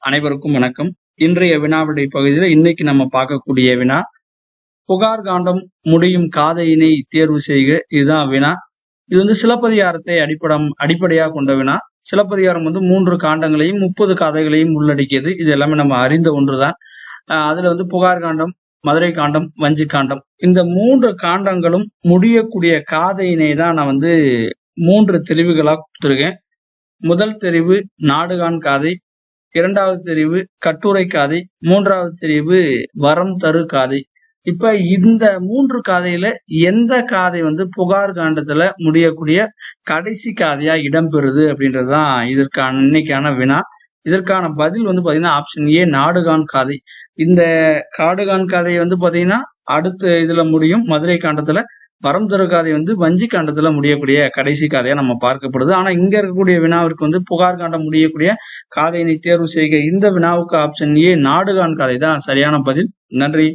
அனைவருக்கும் வணக்கம். இன்றைய வினாவிடை பகுதியில் இன்னைக்கு நம்ம பார்க்கக்கூடிய வினா, புகார் காண்டம் முடியும் காதையினை தேர்வு செய்க. இதுதான் வினா. இது சிலப்பதிகாரத்தை அடிப்படையாக கொண்ட வினா. சிலப்பதிகாரம் 3 காண்டங்களையும் 30 காதைகளையும் உள்ளடக்கியது. இது எல்லாமே நம்ம அறிந்த ஒன்றுதான். அதுல புகார் காண்டம், மதுரை காண்டம், வஞ்சி காண்டம், இந்த 3 காண்டங்களும் முடியக்கூடிய காதையினை தான் நான் 3 தெரிவுகளா கொடுத்துருக்கேன். முதல் தெரிவு நாடுகான் காதை, 2வது தெரிவு கட்டுரை காதை, 3வது தெரிவு வரம் தரு காதை. இப்ப இந்த 3 காதையில எந்த காதை புகார் காண்டத்துல முடியக்கூடிய கடைசி காதையா இடம்பெறுது அப்படின்றதுதான் இதற்கான இன்னைக்கான வினா. இதற்கான பதில் பாத்தீங்கன்னா ஆப்ஷன் ஏ, நாடுகான் காதை. இந்த காடுகான் காதை பாத்தீங்கன்னா அடுத்த இதுல முடியும் மதுரை காண்டத்துல. வரம் தரு காதை வஞ்சி காண்டத்துல முடியக்கூடிய கடைசி காதையா நம்ம பார்க்கப்படுது. ஆனா இங்க இருக்கக்கூடிய வினாவிற்கு புகார் காண்டம் முடியக்கூடிய காதையினை தேர்வு செய்க. இந்த வினாவுக்கு ஆப்ஷன் ஏ, நாடுகான் காதை தான் சரியான பதில். நன்றி.